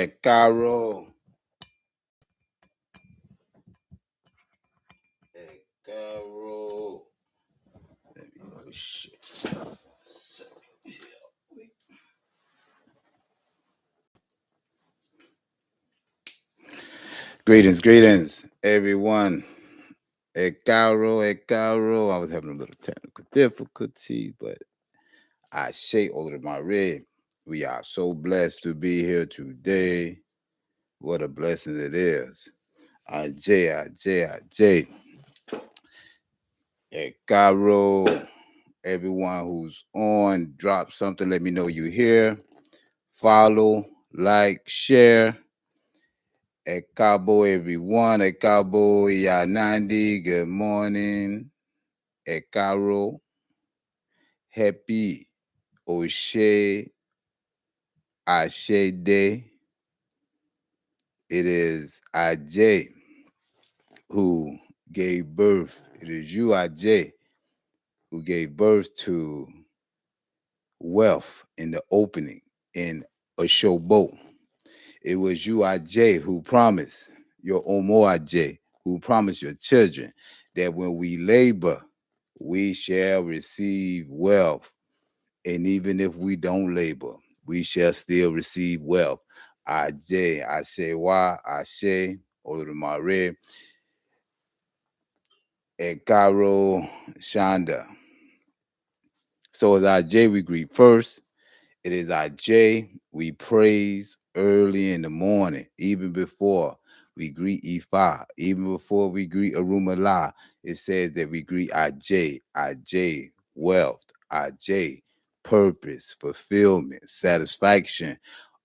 Ẹ káàárọ̀. Ẹ káàárọ̀. Oh, shit. Greetings, everyone. Ẹ káàárọ̀, ẹ káàárọ̀. I was having a little technical difficulty, but I say Olódùmarè, we are so blessed to be here today. What a blessing it is. Ajé, Ajé. Ẹ káàárọ̀. Everyone who's on, drop something. Let me know you're here. Follow, like, share. Ẹ káàbọ̀, everyone. Ẹ káàbọ̀, Ìyá Nandi. Good morning. Ẹ káàárọ̀. Happy Oshe Ashe Day. It is Ajé who gave birth. It is you, Ajé, who gave birth to wealth in the opening in Oshobo. It was you, Ajé, who promised your Omo Ajé, who promised your children that when we labor, we shall receive wealth. And even if we don't labor, we shall still receive wealth. Ajé, Ashe Wa, Ashe, Olódùmarè, Ẹ káàárọ̀, Shonda. So as Ajé, we greet first. It is Ajé we praise early in the morning, even before we greet Ifa, even before we greet Òrúnmìlà. It says that we greet Ajé, Ajé, wealth, Ajé, purpose, fulfillment, satisfaction,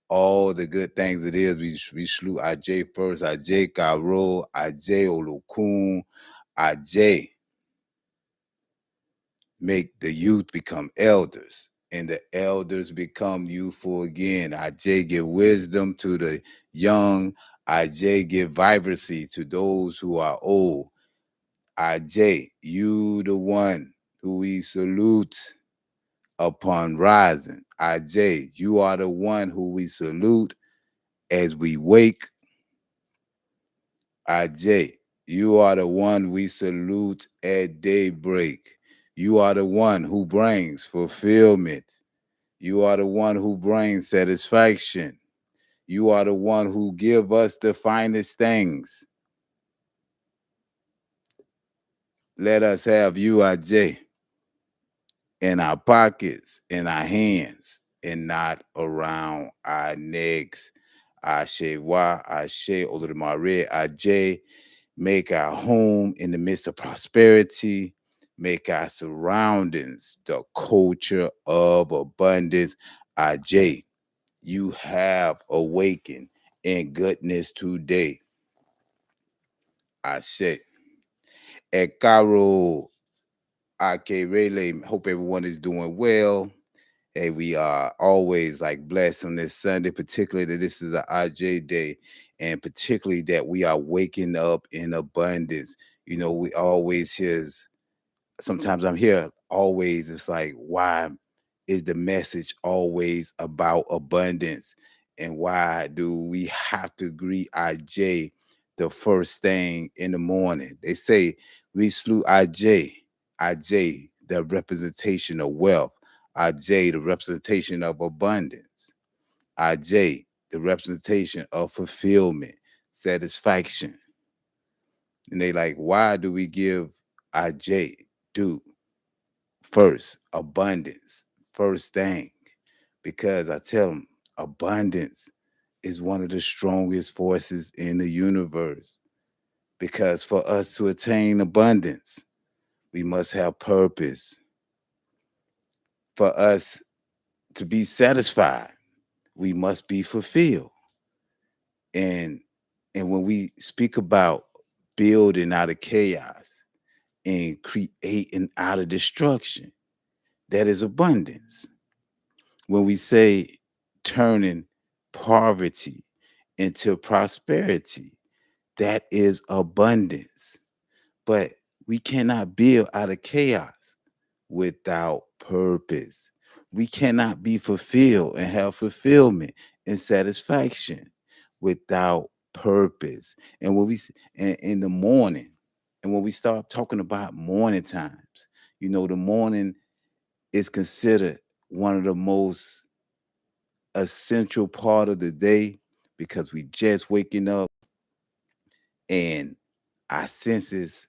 all the good things it is. We salute Ajé first. Ajé Karo, Ajé Olókun, Ajé make the youth become elders, and the elders become youthful again. Ajé give wisdom to the young. Ajé give vibrancy to those who are old. Ajé, you the one who we salute upon rising. Ajé, you are the one who we salute as we wake. Ajé, you are the one we salute at daybreak. You are the one who brings fulfillment. You are the one who brings satisfaction. You are the one who give us the finest things. Let us have you, Ajé, in our pockets, in our hands, and not around our necks. Ashe Wa, Ashe Olódùmarè, Ajé, make our home in the midst of prosperity, make our surroundings the culture of abundance. Ajé, you have awakened in goodness today. Ashe. Ẹ káàárọ̀, Akerele. Hope everyone is doing well. Hey, we are always like blessed on this Sunday, particularly that this is an IJ day, and particularly that we are waking up in abundance. You know, we always hear, sometimes I'm here, always, it's like, why is the message always about abundance? And why do we have to greet IJ the first thing in the morning? They say we salute IJ, the representation of wealth. Ajé, the representation of abundance. Ajé, the representation of fulfillment, satisfaction. And they like, why do we give Ajé due first? Abundance, first thing. Because I tell them, abundance is one of the strongest forces in the universe. Because for us to attain abundance, we must have purpose. For us to be satisfied, we must be fulfilled. And when we speak about building out of chaos and creating out of destruction, that is abundance. When we say turning poverty into prosperity, that is abundance. But we cannot build out of chaos without purpose. We cannot be fulfilled and have fulfillment and satisfaction without purpose. And when in the morning, and when we start talking about morning times, the morning is considered one of the most essential part of the day because we just waking up and our senses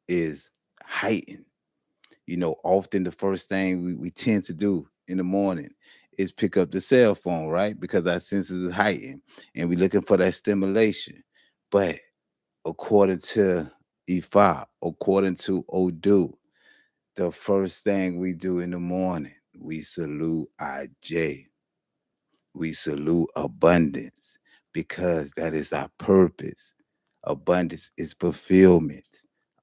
is heightened. Often the first thing we tend to do in the morning is pick up the cell phone, right? Because our senses is heightened and we're looking for that stimulation. But according to Ifa, according to Odu, the first thing we do in the morning, we salute Aj. We salute abundance because that is our purpose. Abundance is fulfillment.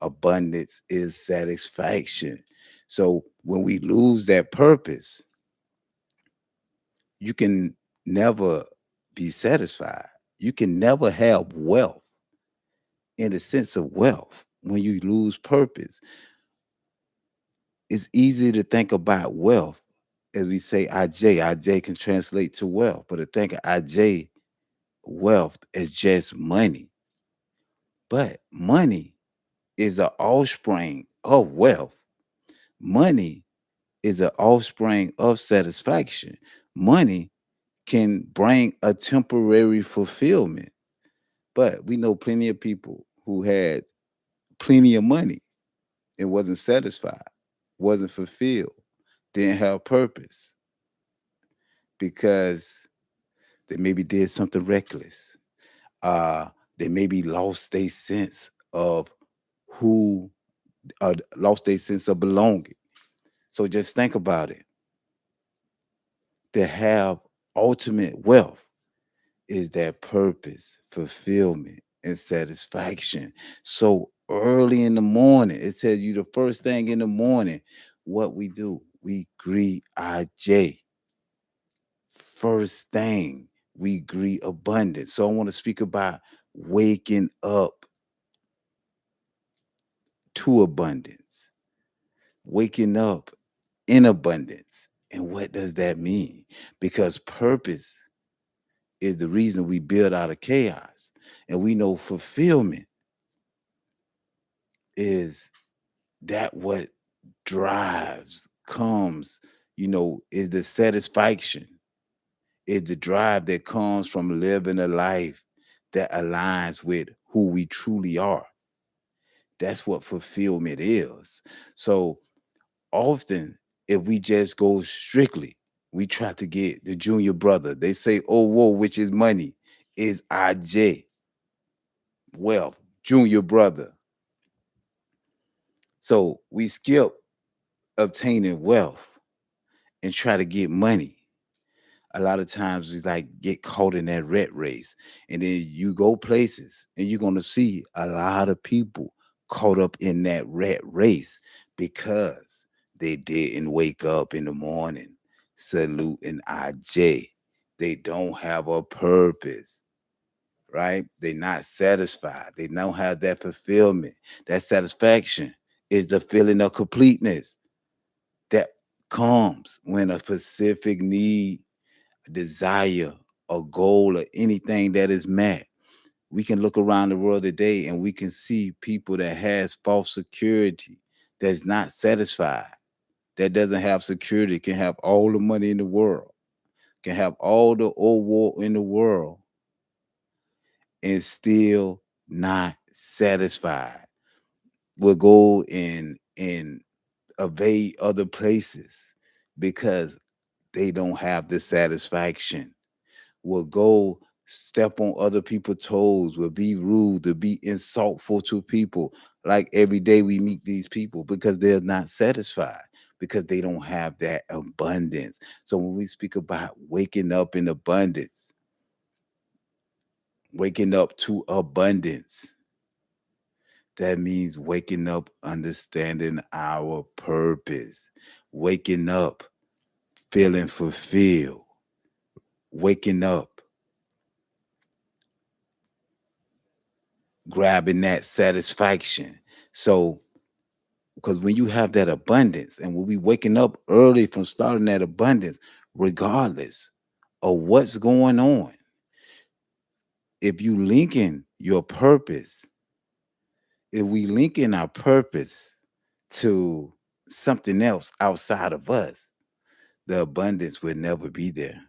Abundance is satisfaction. So when we lose that purpose, you can never be satisfied. You can never have wealth in the sense of wealth when you lose purpose. It's easy to think about wealth as we say Aj. Aj can translate to wealth, but to think of Aj wealth as just money. But money is an offspring of wealth. Money is an offspring of satisfaction. Money can bring a temporary fulfillment. But we know plenty of people who had plenty of money and wasn't satisfied, wasn't fulfilled, didn't have purpose because they maybe did something reckless. They maybe lost their sense of who, lost their sense of belonging. So just think about it. To have ultimate wealth is that purpose, fulfillment, and satisfaction. So early in the morning, it tells you the first thing in the morning, what we do, we greet our J. First thing, we greet abundance. So I want to speak about waking up to abundance, waking up in abundance. And what does that mean? Because purpose is the reason we build out of chaos. And we know fulfillment is that what drives, comes, is the satisfaction, is the drive that comes from living a life that aligns with who we truly are. That's what fulfillment is. So often, if we just go strictly, we try to get the junior brother. They say, oh, whoa, which is money, is Aj, wealth, junior brother. So we skip obtaining wealth and try to get money. A lot of times it's like get caught in that rat race. And then you go places and you're gonna see a lot of people caught up in that rat race because they didn't wake up in the morning saluting Aj. They don't have a purpose, right? They're not satisfied. They don't have that fulfillment. That satisfaction is the feeling of completeness that comes when a specific need, desire, a goal, or anything that is met. We can look around the world today and we can see people that has false security, that's not satisfied, that doesn't have security, can have all the money in the world, can have all the old war in the world, and still not satisfied. Will go and evade other places because they don't have the satisfaction. Will go step on other people's toes, will be rude, to be insultful to people. Like every day we meet these people because they're not satisfied, because they don't have that abundance. So when we speak about waking up in abundance, waking up to abundance, that means waking up understanding our purpose, waking up feeling fulfilled, waking up grabbing that satisfaction. So, because when you have that abundance and when we waking up early from starting that abundance, regardless of what's going on, if you linking your purpose, if we linking our purpose to something else outside of us, the abundance would never be there.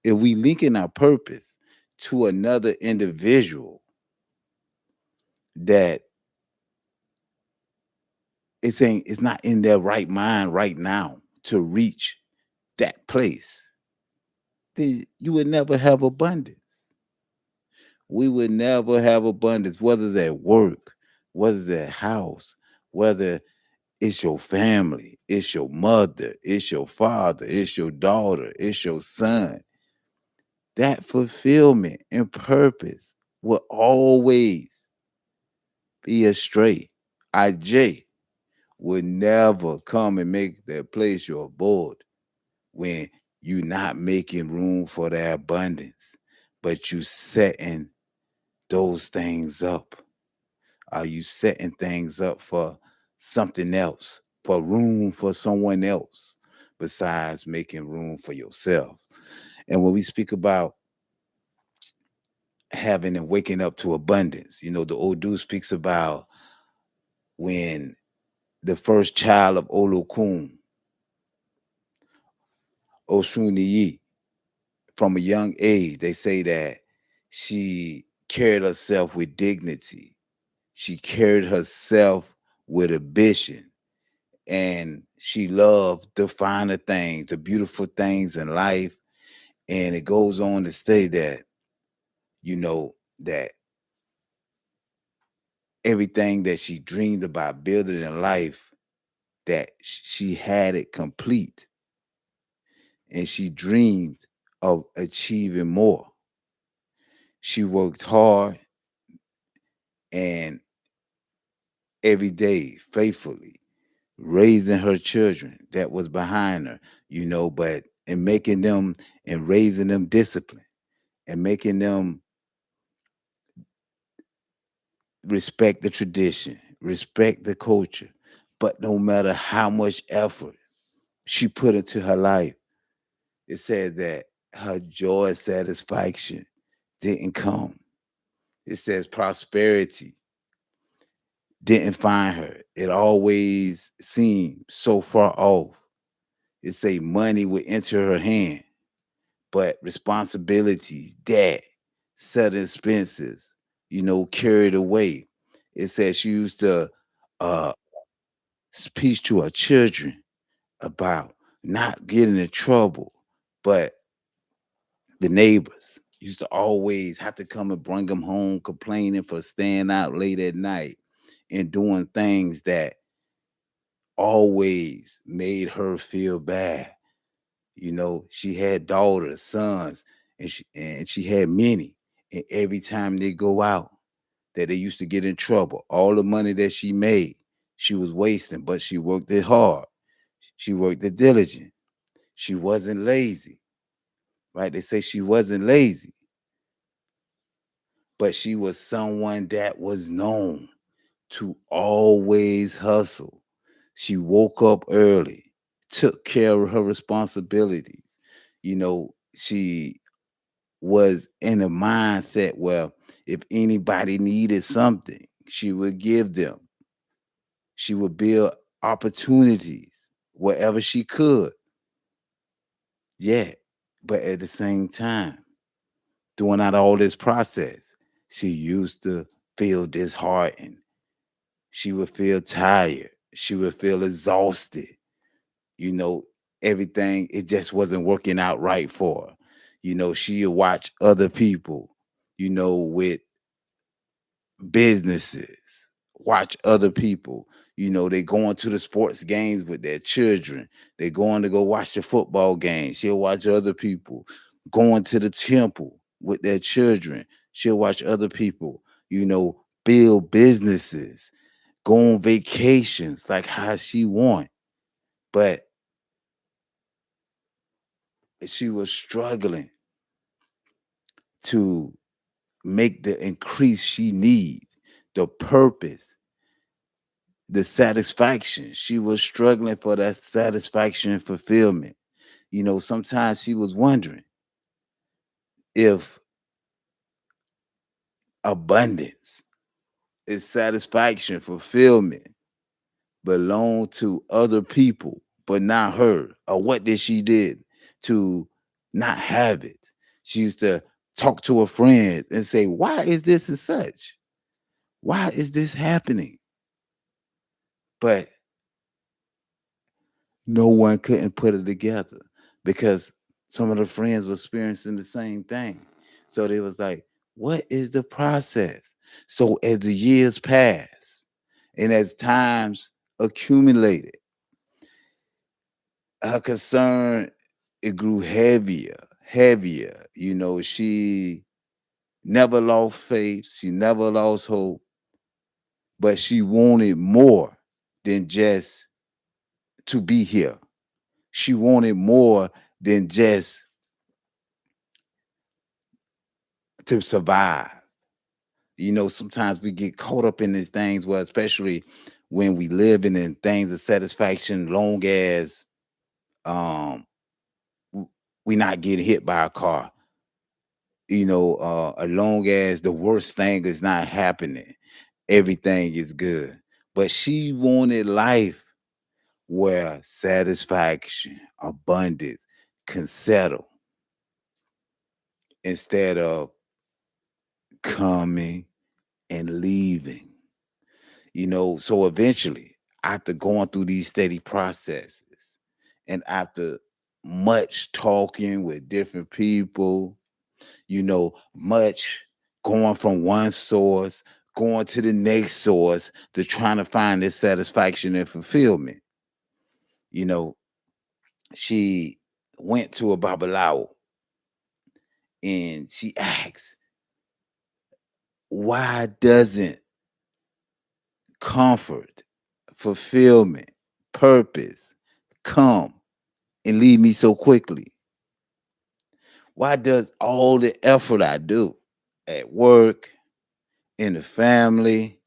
If we linking our purpose to another individual that it's not in their right mind right now to reach that place, then you would never have abundance. We would never have abundance, whether it's at work, whether it's at house, whether it's your family, it's your mother, it's your father, it's your daughter, it's your son. That fulfillment and purpose will always be astray. Aj would never come and make that place your abode when you're not making room for the abundance, but you setting those things up. Are you setting things up for something else, for room for someone else, besides making room for yourself? And when we speak about having and waking up to abundance, the Odu speaks about when the first child of Olókun, Òṣúnníyì, from a young age, they say that she carried herself with dignity. She carried herself with ambition, and she loved the finer things, the beautiful things in life. And it goes on to say that, that everything that she dreamed about building in life, that she had it complete, and she dreamed of achieving more. She worked hard and every day faithfully, raising her children that was behind her, but and making them and raising them discipline and making them respect the tradition, respect the culture. But no matter how much effort she put into her life, it said that her joy and satisfaction didn't come. It says prosperity didn't find her. It always seemed so far off. It say money would enter her hand, but responsibilities, debt, sudden expenses, carried away. It says she used to uh speak to her children about not getting in trouble, but the neighbors used to always have to come and bring them home complaining for staying out late at night and doing things that always made her feel bad. She had daughters, sons, and she had many. And every time they go out, that they used to get in trouble. All the money that she made, she was wasting, but she worked it hard. She worked it diligent. She wasn't lazy, right? They say she wasn't lazy, but she was someone that was known to always hustle. She woke up early, took care of her responsibilities. She was in a mindset where if anybody needed something, she would give them. She would build opportunities wherever she could. Yeah. But at the same time, doing out all this process, she used to feel disheartened. She would feel tired. She would feel exhausted. You know, everything, it just wasn't working out right for her. She'd watch other people, with businesses, watch other people. They going to the sports games with their children. They going to go watch the football games. She'll watch other people going to the temple with their children. She'll watch other people, build businesses, go on vacations like how she want. But she was struggling to make the increase she need, the purpose, the satisfaction. She was struggling for that satisfaction and fulfillment. Sometimes she was wondering if abundance, its satisfaction, fulfillment belong to other people, but not her. Or what did she did to not have it? She used to talk to her friends and say, "Why is this and such? Why is this happening?" But no one couldn't put it together because some of the friends were experiencing the same thing. So they was like, what is the process? So as the years passed and as times accumulated, her concern it grew heavier, heavier. She never lost faith, she never lost hope, but she wanted more than just to be here. She wanted more than just to survive. Sometimes we get caught up in these things, well, especially when we live in things of satisfaction, long as um w- we not getting hit by a car, as long as the worst thing is not happening, everything is good. But she wanted life where satisfaction, abundance can settle instead of coming and leaving. So eventually, after going through these steady processes and after much talking with different people, much going from one source, going to the next source to trying to find this satisfaction and fulfillment, you know, she went to a babalawo and she asked, why doesn't comfort, fulfillment, purpose come and leave me so quickly? Why does all the effort I do at work, in the family,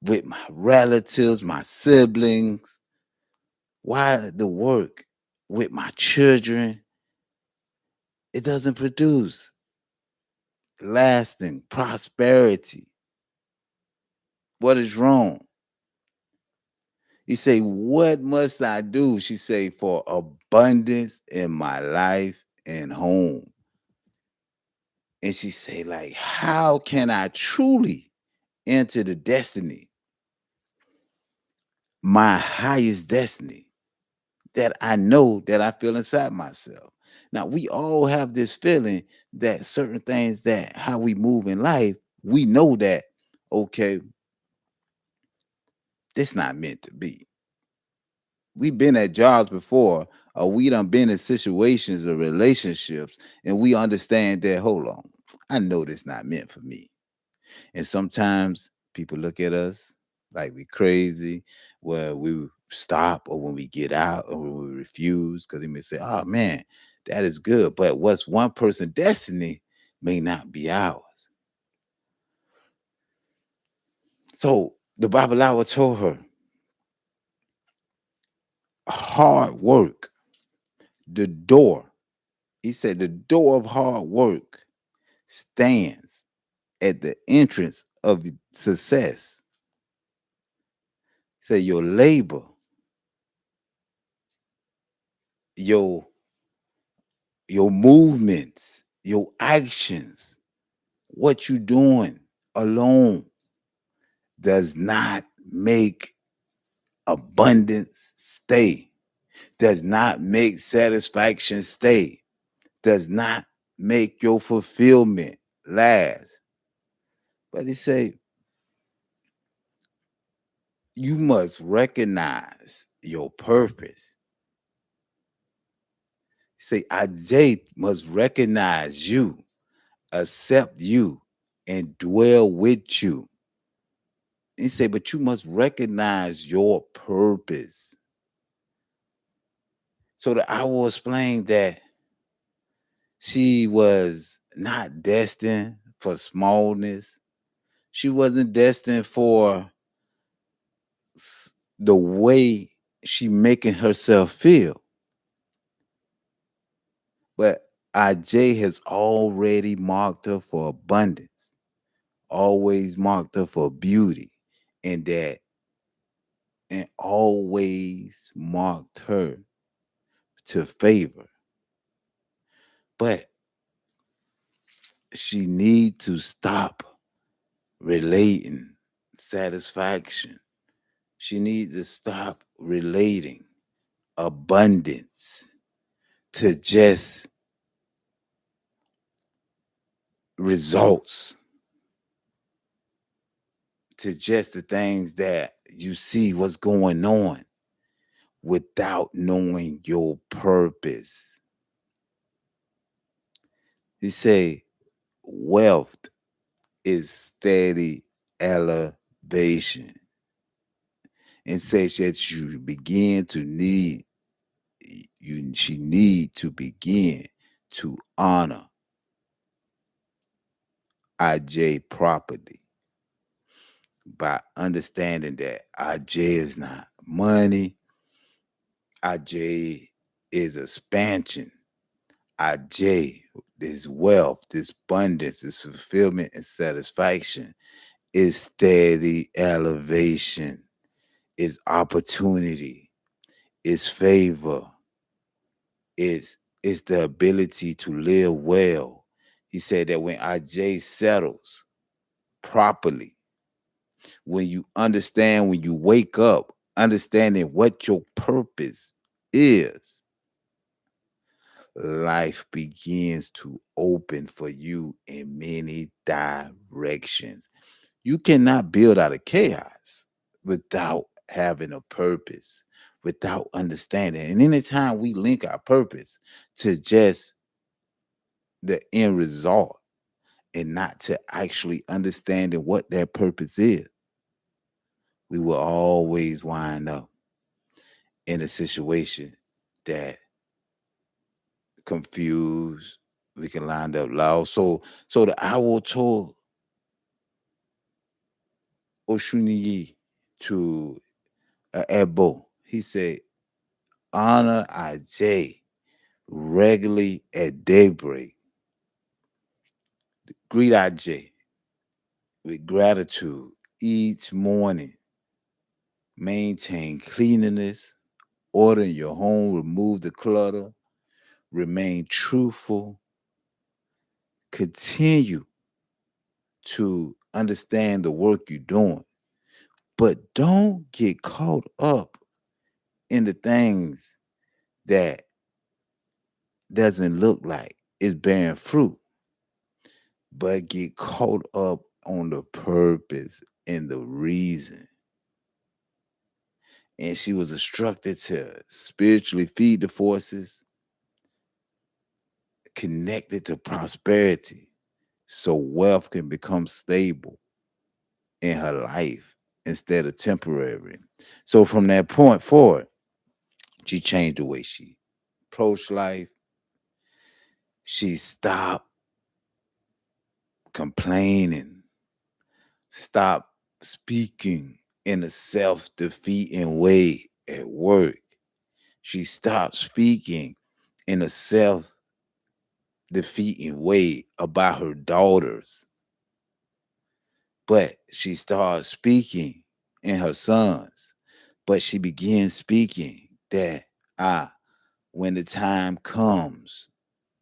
with my relatives, my siblings, why the work with my children, it doesn't produce lasting prosperity? What is wrong? He say, what must I do? She say, for abundance in my life and home. And she say, like, how can I truly enter the destiny, my highest destiny that I know that I feel inside myself? Now, we all have this feeling that certain things that how we move in life, we know that, okay, this not meant to be. We've been at jobs before, or we done been in situations or relationships, and we understand that, hold on, I know this not meant for me. And sometimes people look at us like we crazy when we stop or when we get out or when we refuse, because they may say, oh man, that is good. But what's one person's destiny may not be ours. So the Babalawa told her, hard work, the door. He said, the door of hard work stands at the entrance of success. He said, your labor, your your movements, your actions, what you doing alone does not make abundance stay, does not make satisfaction stay, does not make your fulfillment last. But he say you must recognize your purpose. Say Ajay must recognize you, accept you, and dwell with you. He say, but you must recognize your purpose. So that I will explain that she was not destined for smallness. She wasn't destined for the way she making herself feel. But IJ has already marked her for abundance, always marked her for beauty, and that and always marked her to favor. But she need to stop relating satisfaction. She need to stop relating abundance to just results, to just the things that you see what's going on without knowing your purpose. He say wealth is steady elevation, and says that you begin to need you she need to begin to honor IJ properly by understanding that IJ is not money, IJ is expansion, IJ is wealth, this abundance, this fulfillment and satisfaction, is steady elevation, is opportunity, is favor, is the ability to live well. He said that when IJ settles properly, when you understand, when you wake up, understanding what your purpose is, life begins to open for you in many directions. You cannot build out of chaos without having a purpose, without understanding. And anytime we link our purpose to just the end result and not to actually understanding what that purpose is, we will always wind up in a situation that confused. We can line up loud. So the owl told Òṣúnníyì to Ebo, he said, honor Ajay regularly at daybreak. Greet Ajay with gratitude each morning. Maintain cleanliness, order in your home, remove the clutter, remain truthful, continue to understand the work you're doing, but don't get caught up in the things that doesn't look like it's bearing fruit, but get caught up on the purpose and the reason. And she was instructed to spiritually feed the forces connected to prosperity so wealth can become stable in her life instead of temporary. So from that point forward, she changed the way she approached life. She stopped complaining, stopped speaking in a self-defeating way at work. She stopped speaking in a self-defeating way about her daughters, but she started speaking in her sons. But she began speaking that when the time comes,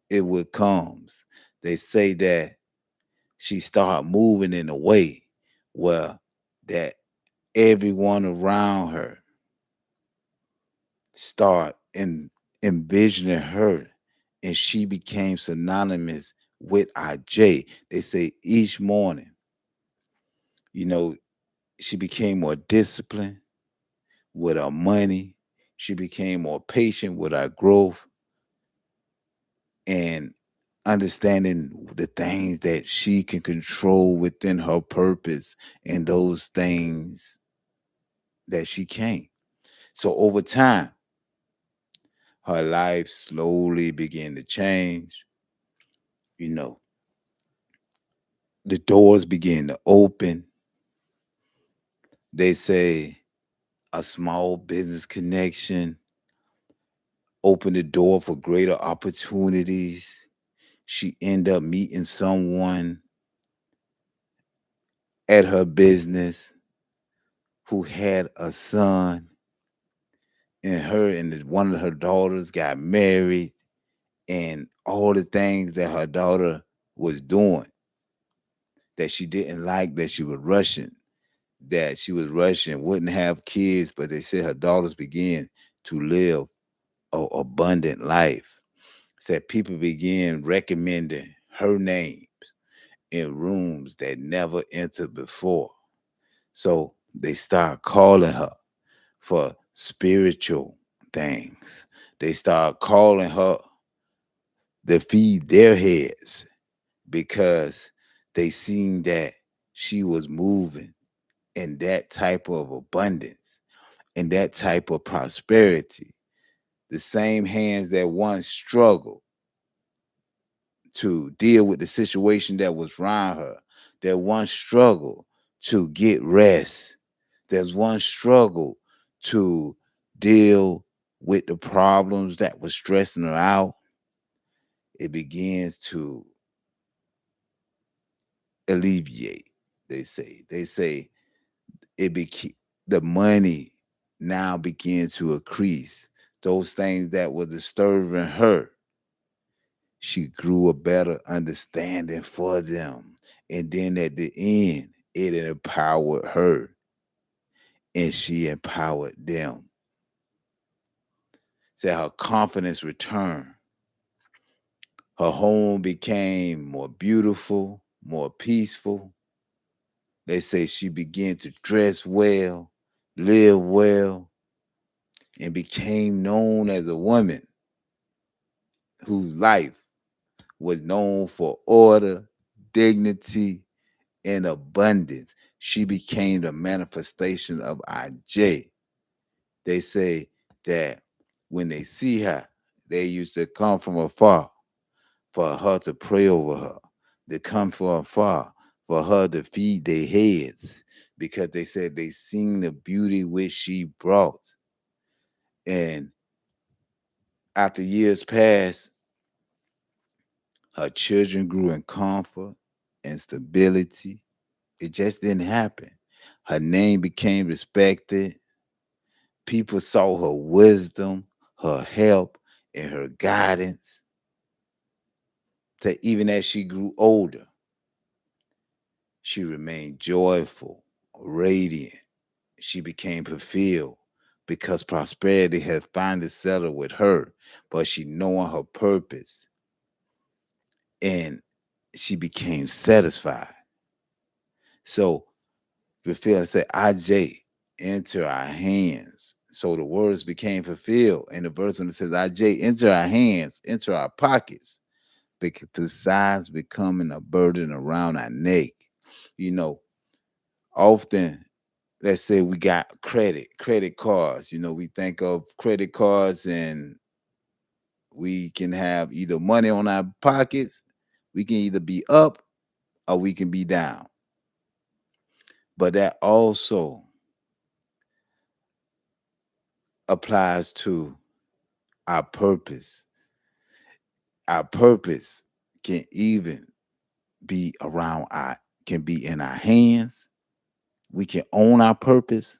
it will comes. They say that she started moving in a way where that everyone around her start envisioning her, and she became synonymous with IJ. They say each morning, you know, she became more disciplined with her money. She became more patient with her growth and understanding the things that she can control within her purpose and those things that she can. So over time, her life slowly began to change. You know, the doors began to open. They say a small business connection opened the door for greater opportunities. She ended up meeting someone at her business, who had a son, and her and one of her daughters got married, and all the things that her daughter was doing that she didn't like, that she was rushing, wouldn't have kids, but they said her daughters began to live a abundant life. Said people began recommending her names in rooms that never entered before. So they start calling her for spiritual things. They start calling her to feed their heads because they seen that she was moving in that type of abundance and that type of prosperity. The same hands that once struggled to deal with the situation that was around her, that once struggled to get rest, there's one struggle to deal with the problems that was stressing her out. It begins to alleviate. They say it became the money now begins to increase. Those things that were disturbing her, she grew a better understanding for them. And then at the end, it empowered her and she empowered them. So her confidence returned. Her home became more beautiful, more peaceful. They say she began to dress well, live well, and became known as a woman whose life was known for order, dignity, and abundance. She became the manifestation of Ajay. They say that when they see her, they used to come from afar for her to pray over her. They come from afar for her to feed their heads because they said they seen the beauty which she brought. And after years passed, her children grew in comfort and stability. It just didn't happen. Her name became respected. People saw her wisdom, her help, and her guidance. That even as she grew older, she remained joyful, radiant. She became fulfilled because prosperity had finally settled with her, but she knowing her purpose and she became satisfied. So fulfilled said, Aj, enter our hands. So the words became fulfilled. And the verse when it says, Aj, enter our hands, enter our pockets, because besides becoming a burden around our neck. You know, often, let's say we got credit cards. We think of credit cards and we can have either money on our pockets, we can either be up or we can be down. But that also applies to our purpose. Our purpose can even be around can be in our hands. We can own our purpose.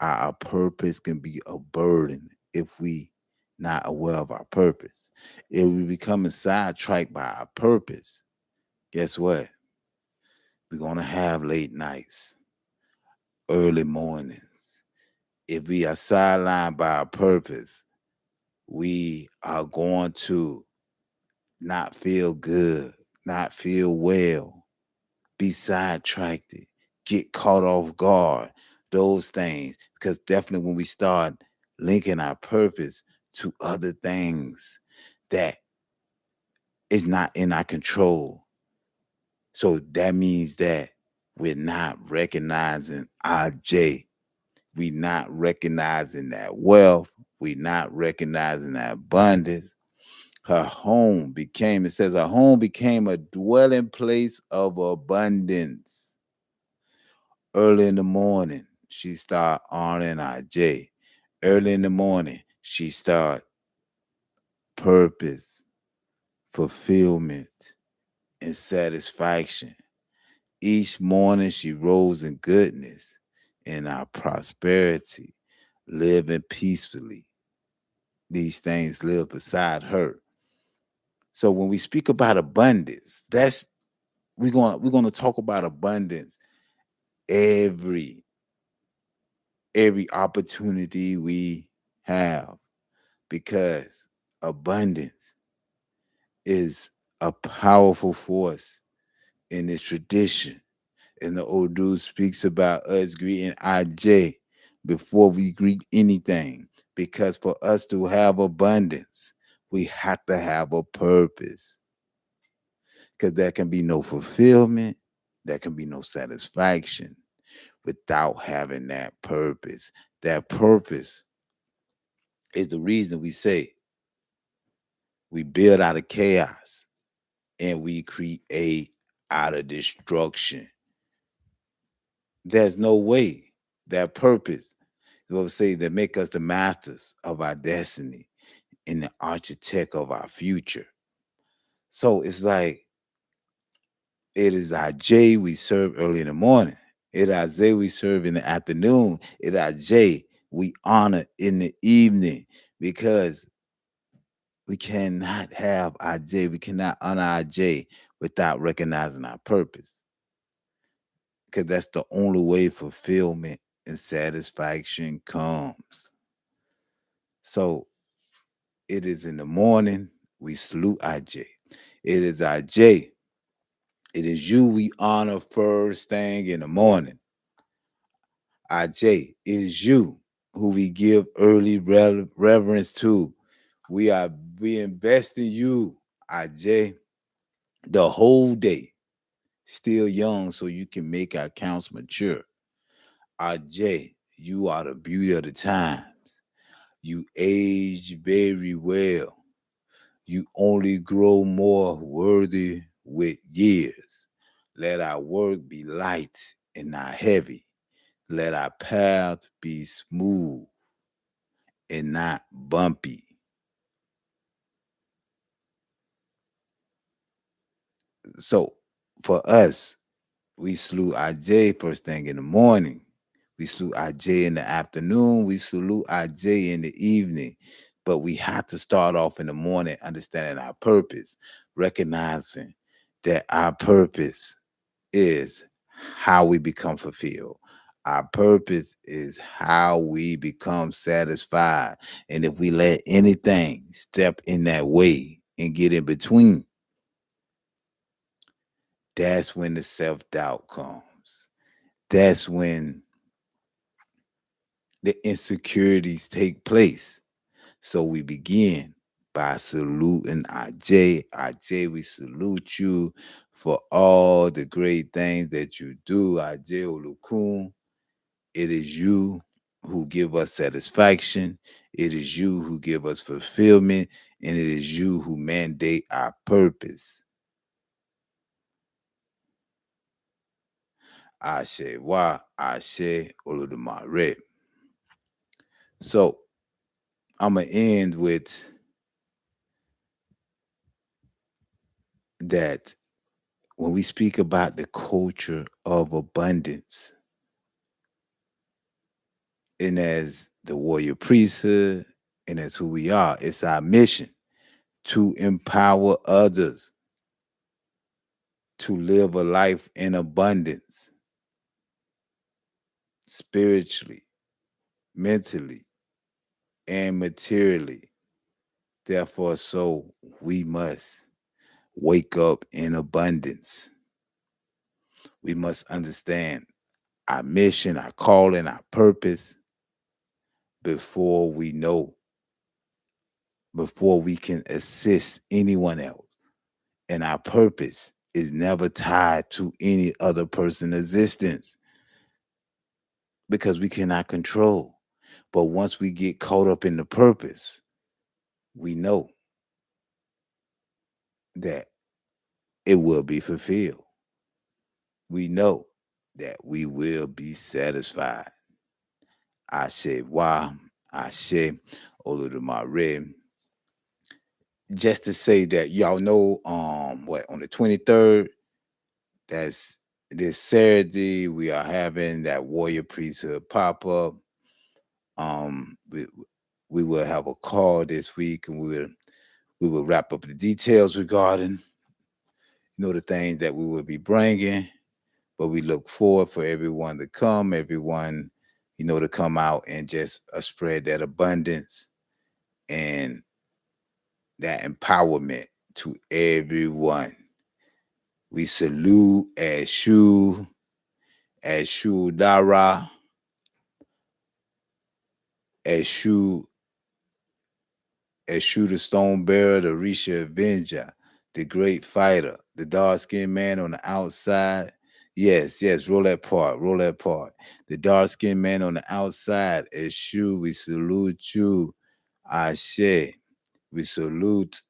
Our purpose can be a burden if we not aware of our purpose. If we become sidetracked by our purpose, guess what? We're gonna have late nights, early mornings. If we are sidelined by our purpose, we are going to not feel good, not feel well, be sidetracked, get caught off guard, those things. Because definitely when we start linking our purpose to other things that is not in our control, so that means that we're not recognizing our J. We not recognizing that wealth. We not recognizing that abundance. Her home became, it says, her home became a dwelling place of abundance. Early in the morning, she start honoring our J. Early in the morning, she start purpose, fulfillment, and satisfaction. Each morning she rose in goodness and our prosperity, living peacefully. These things live beside her. So when we speak about abundance, that's we're gonna talk about abundance every every opportunity we have, because abundance is a powerful force in this tradition. And the Odu speaks about us greeting Aj before we greet anything. Because for us to have abundance, we have to have a purpose. Because there can be no fulfillment, there can be no satisfaction without having that purpose. That purpose is the reason we say we build out of chaos and we create out of destruction. There's no way that purpose will say that make us the masters of our destiny and the architect of our future. So it's like it is our J we serve early in the morning. It is our J we serve in the afternoon. It is our J we honor in the evening, because we cannot have our J. We cannot honor our J without recognizing our purpose, because that's the only way fulfillment and satisfaction comes. So it is in the morning we salute our J. It is our J. It is you we honor first thing in the morning. Our J is you who we give early reverence to. We invest in you, our J, the whole day. Still young, so you can make our counts mature. Our J, you are the beauty of the times. You age very well. You only grow more worthy with years. Let our work be light and not heavy. Let our path be smooth and not bumpy. So for us, we salute our J first thing in the morning. We salute our J in the afternoon. We salute our J in the evening. But we have to start off in the morning understanding our purpose, recognizing that our purpose is how we become fulfilled. Our purpose is how we become satisfied. And if we let anything step in that way and get in between, that's when the self doubt comes. That's when the insecurities take place. So we begin by saluting our J. Our J, we salute you for all the great things that you do. Our J Olókun, it is you who give us satisfaction. It is you who give us fulfillment. And it is you who mandate our purpose. Ashe wa, Ashe Olodumare. So I'm going to end with that. When we speak about the culture of abundance, and as the warrior priesthood, and as who we are, it's our mission to empower others to live a life in abundance, spiritually, mentally, and materially. Therefore, so we must wake up in abundance. We must understand our mission, our calling, our purpose before we know, before we can assist anyone else. And our purpose is never tied to any other person's existence, because we cannot control. But once we get caught up in the purpose, we know that it will be fulfilled. We know that we will be satisfied. Ashe wa, Ashe Olodumare. Just to say that y'all know, what, on the 23rd, that's this Saturday we are having that warrior priesthood pop-up. Um, we we will have a call this week, and we will wrap up the details regarding the things that we will be bringing. But we look forward for everyone to come, everyone to come out and just spread that abundance and that empowerment to everyone. We salute Ashu Dara, Ashu Eshu the Stone Bearer, the Risha Avenger, the Great Fighter, the dark skinned man on the outside. Yes, yes, roll that part, roll that part. The dark skinned man on the outside, Eshu, we salute you. Ashe, we salute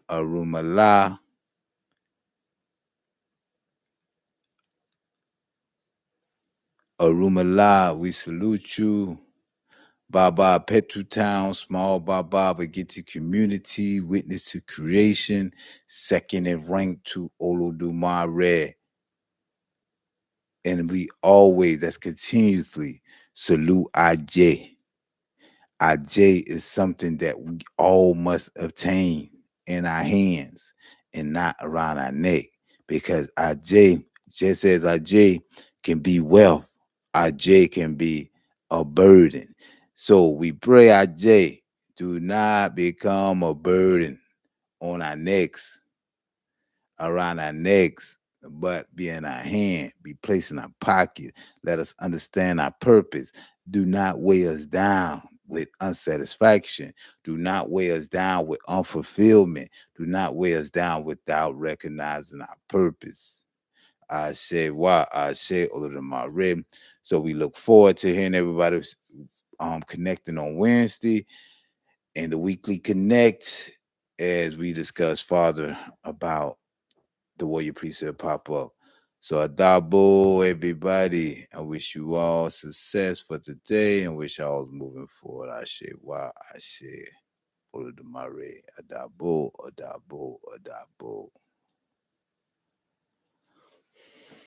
Òrúnmìlà. Òrúnmìlà, we salute you. Baba Petru Town, small Baba Bagiti community, witness to creation, second in rank to Olodumare. And we always, that's continuously, salute Ajé. Ajé is something that we all must obtain in our hands and not around our neck. Because Ajé, just as Ajé can be wealth, Ajé can be a burden. So we pray Ajé, do not become a burden on our necks, around our necks, but be in our hand, be placed in our pocket. Let us understand our purpose. Do not weigh us down with unsatisfaction. Do not weigh us down with unfulfillment. Do not weigh us down without recognizing our purpose. I say, why I say all of them already. So we look forward to hearing everybody connecting on Wednesday and the weekly connect as we discuss further about the Warrior Priesthood pop up. So Adabo, everybody. I wish you all success for today and wish all moving forward. I say why I say Olodumare Adabo, Adabo, Adabo.